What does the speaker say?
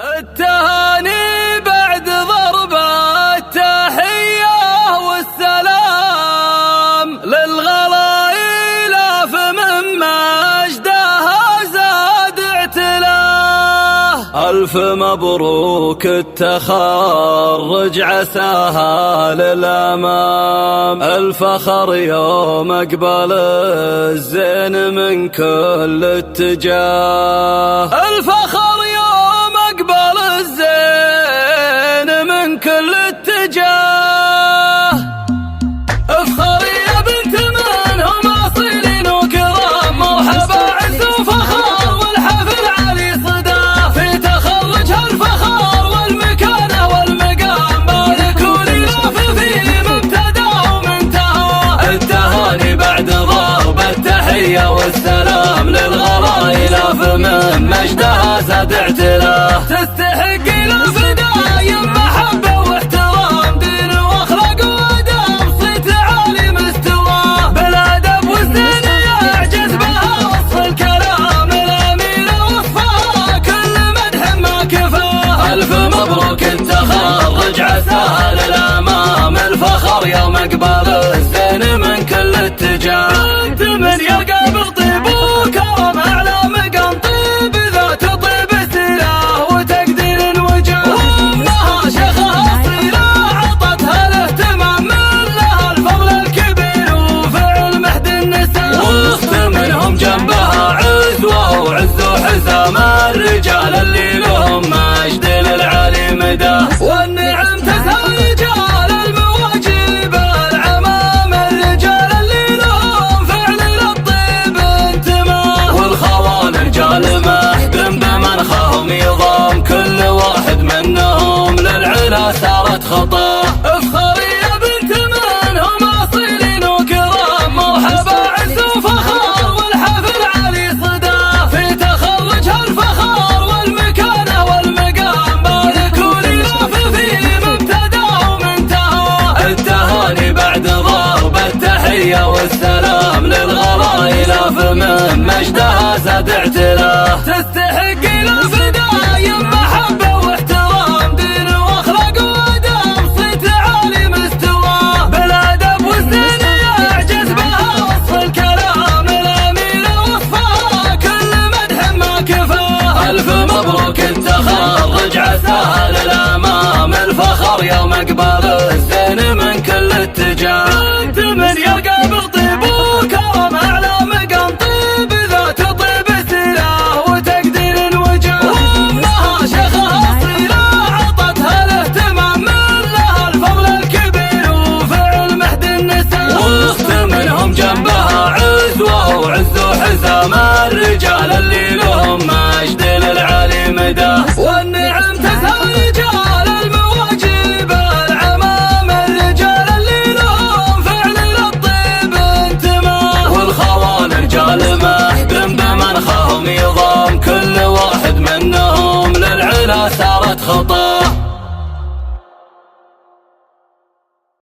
التهاني بعد ضربة التحية والسلام للغلايل من مجدها زاد اعتلاه. ألف مبروك التخرج عساها للأمام، الفخر يوم أقبل الزين من كل اتجاه، الفخر أقبل الزين من كل اتجاه. افخري يا بنت منهم أصيلين وكرام، مرحبا عز وفخر والحفل علي صداه، في تخرجها الفخر والمكانة والمقام، باركوا لي لاف في مبتدا ومنتهى. التهاني بعد ضرب التحية والسلام للغلايل من مجدها زاد اعتلاه. تستحق الألف دايم محبة واحترام، دين واخلاق وادب صيت عالي مستواه، بالادب والزين يعجز بها وصف الكلام، الأمينة وصفها كل مدح ما كفاه. ألف مبروك التخرج عساها للأمام، الفخر يوم أقبل الزين من كل اتجاه. انت من يلقى بطيب وكرم أعلى مقام، طيب ذات طيب سلاح وتقدير وجاه، وامها شيخها اصيله عطتها الاهتمام، من لها الفضل الكبير وفعل مهد النساء، واخت منهم جنبها عزوه وعز حزام، الرجال اللي لهم مجد للعالي مداه، والنعم تسهل رجال المواجب العمام، الرجال اللي لهم فعل للطيب انتماه، والخوان رجال مهد بمنخهم يضام، كل واحد منهم للعلا سارت خطاه. افخري يا بنت منهم أصيلين وكرام، مرحبا عز وفخر والحفل علي صداه، في تخرجها الفخر والمكانة والمقام، باركوا لي لاف في مبتدا ومنتهى. التهاني بعد ضرب التحية والسلام للغلايل من مجدها زاد اعتلاه. تستحق الألف دايم محبة واحترام، دين واخلاق وادب صيت عالي مستواه، بالادب والزين يعجز بها وصف الكلام، الأمينة وصفها كل مدح ما كفاه. ألف مبروك التخرج عساها للأمام، الفخر يوم أقبل الزين من كل اتجاه. انت من يلقى بطيب وكرم أعلى مقام، طيب ذات طيب سلاح وتقدير وجاه، وامها شيخها أصيله عطتها الاهتمام، من لها الفضل الكبير وفعل مهد النساء، واخت منهم جنبها عزوه وعز حزام، الرجال اللي لهم مجد للعالي مداه، والنعم تسهل رجال المواجب العمام، الرجال اللي لهم فعل للطيب انتماه، والخوان رجال مهد بمنخهم يضام، كل واحد منهم للعلا سارت خطاه.